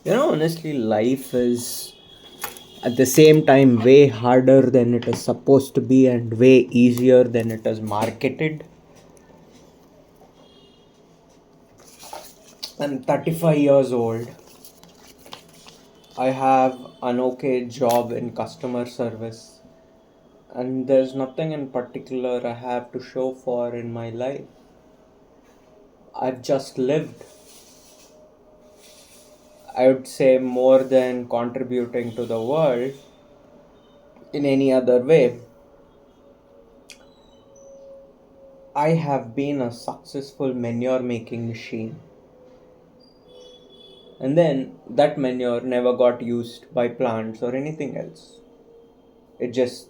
Honestly, life is at the same time way harder than it is supposed to be and way easier than it is marketed. I'm 35 years old. I have an okay job in customer service, and there's nothing in particular I have to show for in my life. I've just lived, I would say, more than contributing to the world in any other way. I have been a successful manure making machine. And then that manure never got used by plants or anything else. It just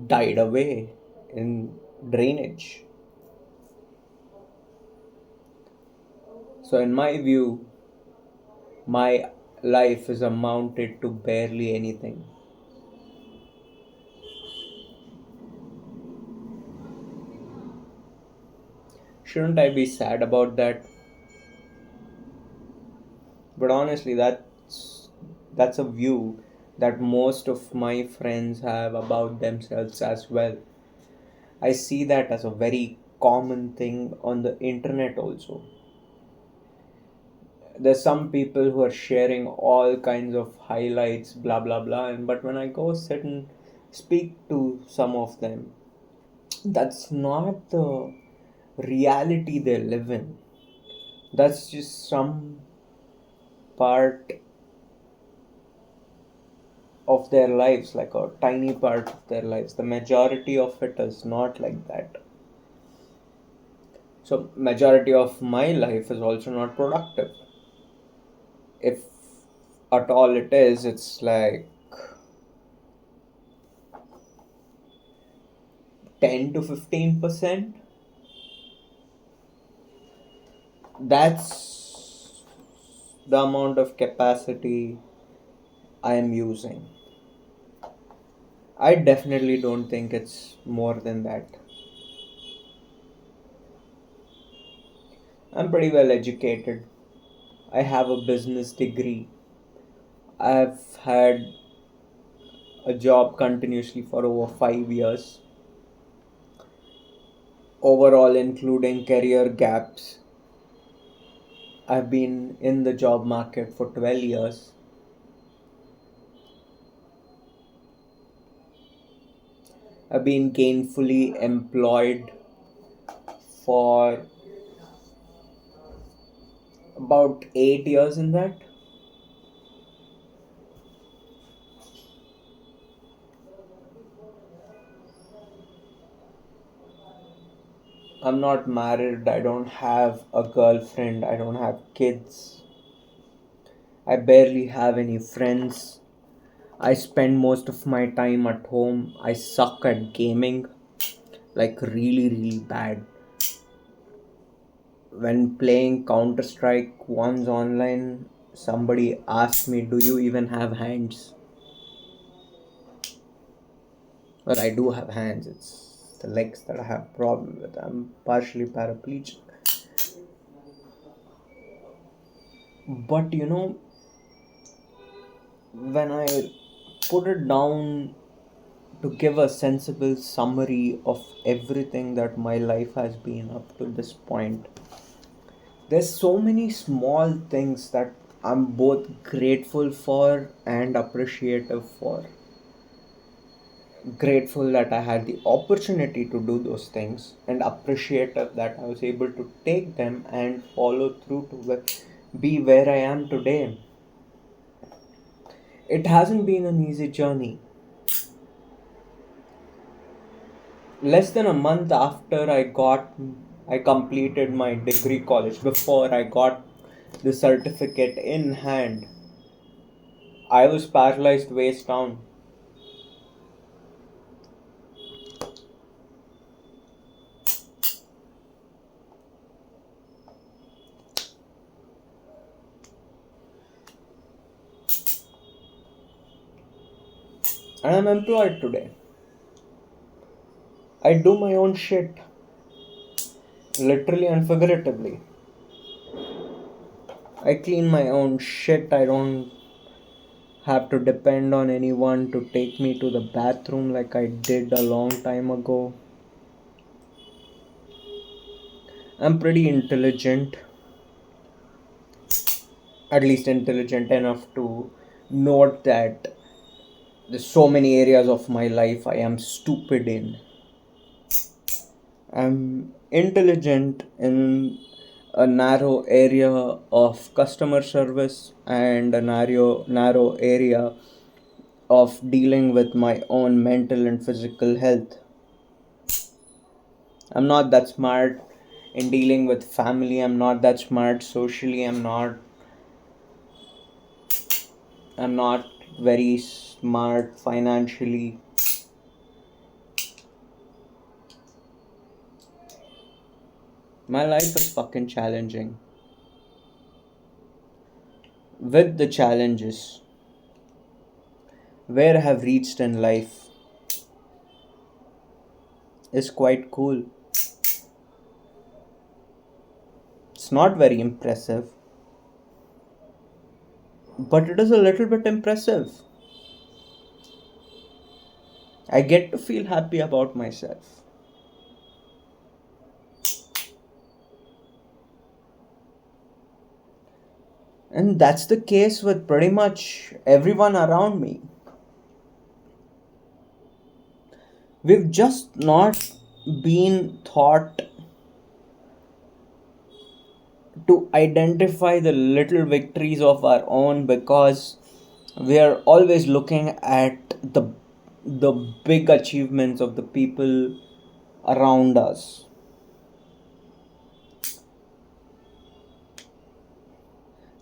died away in drainage. So, in my view, my life is amounted to barely anything. Shouldn't I be sad about that? But honestly, that's a view that most of my friends have about themselves as well. I see that as a very common thing on the internet also. There's some people who are sharing all kinds of highlights, blah blah blah, and but when I go sit and speak to some of them, that's not the reality they live in. That's just some part of their lives, like a tiny part of their lives. The majority of it is not like that. So majority of my life is also not productive. If at all it is, it's like 10 to 15%. That's the amount of capacity I am using. I definitely don't think it's more than that. I'm pretty well educated. I have a business degree. I've had a job continuously for over 5 years, overall, including career gaps. I've been in the job market for 12 years. I've been gainfully employed for about 8 years in that. I'm not married, I don't have a girlfriend, I don't have kids, I barely have any friends. I spend most of my time at home. I suck at gaming, like really, really bad. When playing Counter Strike once online, somebody asked me, "Do you even have hands?" Well, I do have hands, it's the legs that I have problem with. I'm partially paraplegic. But when I put it down to give a sensible summary of everything that my life has been up to this point, there's so many small things that I'm both grateful for and appreciative for. Grateful that I had the opportunity to do those things, and appreciative that I was able to take them and follow through to be where I am today. It hasn't been an easy journey. Less than a month after I completed my degree college, before I got the certificate in hand, I was paralyzed waist down. And I'm employed today. I do my own shit, literally and figuratively. I clean my own shit. I don't have to depend on anyone to take me to the bathroom like I did a long time ago. I'm pretty intelligent, at least intelligent enough to note that there's so many areas of my life I am stupid in. I'm intelligent in a narrow area of customer service and a narrow area of dealing with my own mental and physical health. I'm not that smart in dealing with family. I'm not that smart socially. I'm not very smart financially. My life is fucking challenging. With the challenges where I have reached in life is quite cool. It's not very impressive, but it is a little bit impressive. I get to feel happy about myself. And that's the case with pretty much everyone around me. We've just not been taught to identify the little victories of our own because we are always looking at the big achievements of the people around us.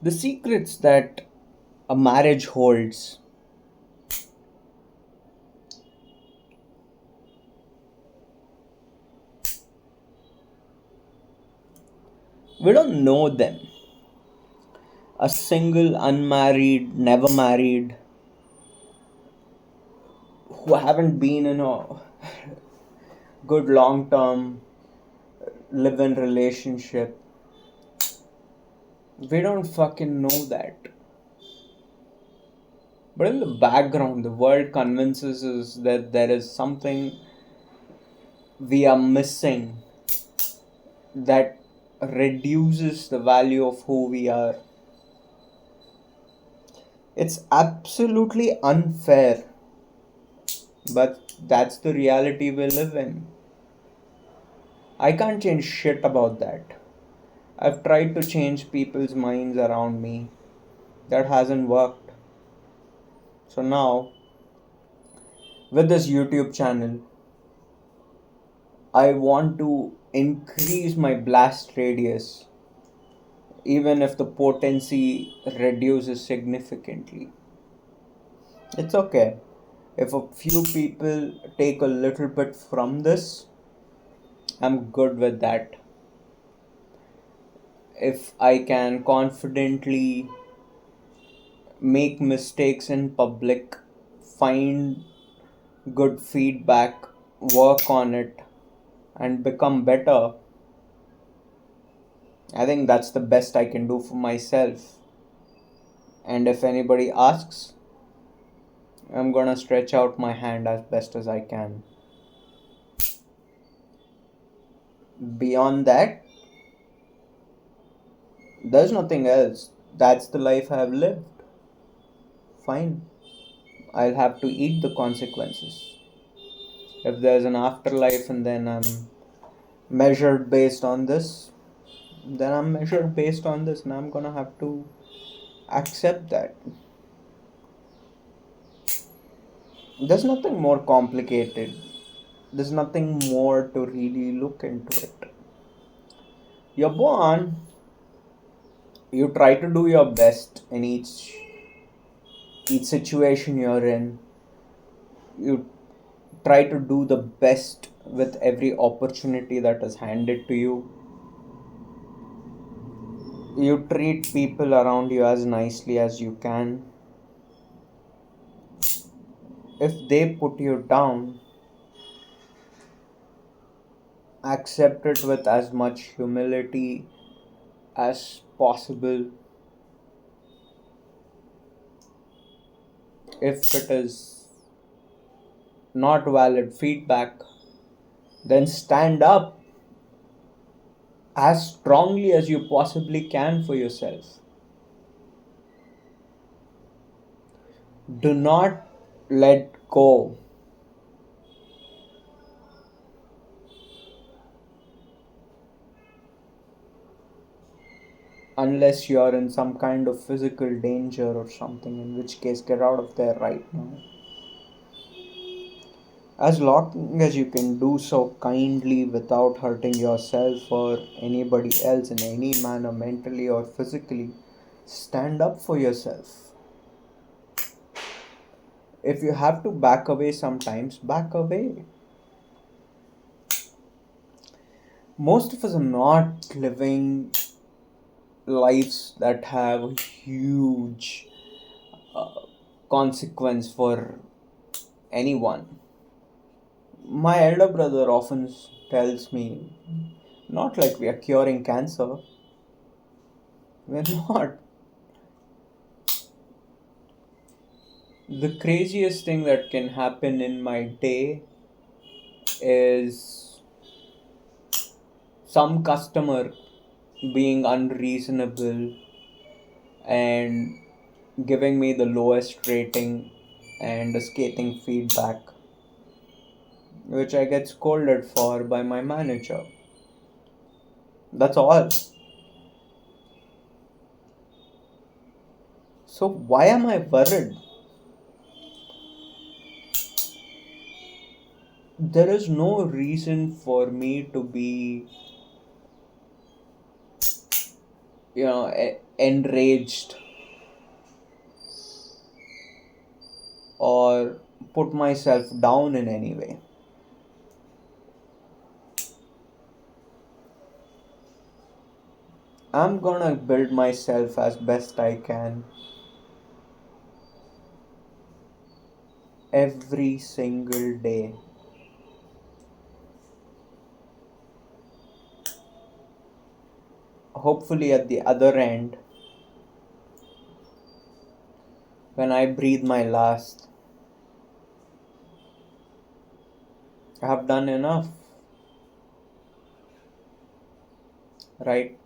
The secrets that a marriage holds, we don't know them. A single, unmarried, never married, who haven't been in a good long term live in relationship, we don't fucking know that. But in the background, the world convinces us that there is something we are missing that reduces the value of who we are. It's absolutely unfair, but that's the reality we live in. I can't change shit about that. I've tried to change people's minds around me. That hasn't worked. So now, with this YouTube channel, I want to increase my blast radius, even if the potency reduces significantly. It's okay. If a few people take a little bit from this, I'm good with that. If I can confidently make mistakes in public, find good feedback, work on it, and become better, I think that's the best I can do for myself. And if anybody asks, I'm gonna stretch out my hand as best as I can. Beyond that, there's nothing else. That's the life I've lived. Fine. I'll have to eat the consequences. If there's an afterlife and then I'm measured based on this, then I'm measured based on this and I'm gonna have to accept that. There's nothing more complicated. There's nothing more to really look into it. You're born, you try to do your best in each situation you're in. You try to do the best with every opportunity that is handed to you. You treat people around you as nicely as you can. If they put you down, accept it with as much humility as possible. If it is not valid feedback, then stand up as strongly as you possibly can for yourself. Do not let go unless you are in some kind of physical danger or something, in which case, get out of there right now. As long as you can do so kindly without hurting yourself or anybody else in any manner, mentally or physically, stand up for yourself. If you have to back away sometimes, back away. Most of us are not living lives that have huge uh, consequence for anyone. My elder brother often tells me, not like we are curing cancer. We're not. The craziest thing that can happen in my day is some customer being unreasonable and giving me the lowest rating and a scathing feedback, which I get scolded for by my manager. That's all. So why am I worried? There is no reason for me to be, enraged or put myself down in any way. I'm gonna build myself as best I can every single day. Hopefully, at the other end, when I breathe my last, I have done enough, right?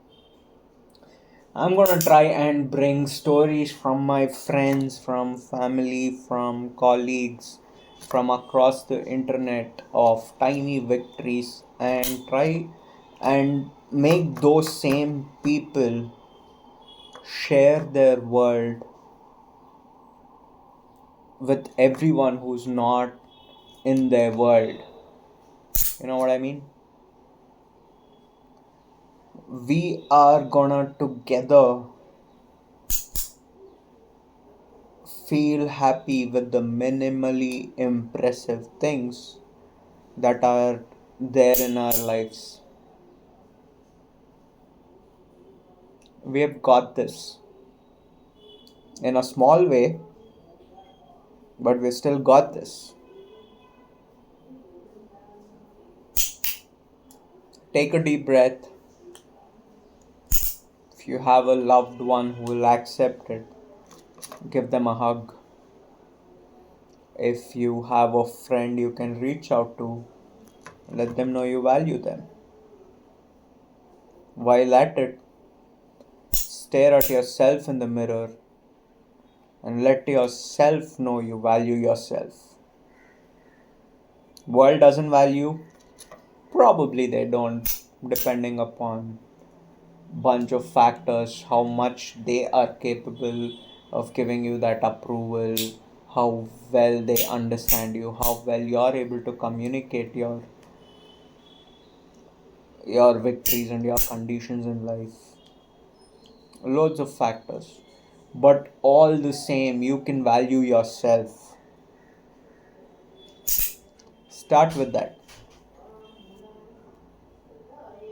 I'm gonna try and bring stories from my friends, from family, from colleagues, from across the internet of tiny victories and try and make those same people share their world with everyone who's not in their world. You know what I mean? We are gonna together feel happy with the minimally impressive things that are there in our lives. We have got this in a small way, but we still got this. Take a deep breath. If you have a loved one who will accept it, give them a hug. If you have a friend you can reach out to, let them know you value them. While at it, stare at yourself in the mirror and let yourself know you value yourself. World doesn't value? Probably they don't, depending upon bunch of factors, how much they are capable of giving you that approval, how well they understand you, how well you are able to communicate your victories and your conditions in life. Loads of factors. But all the same, you can value yourself. Start with that.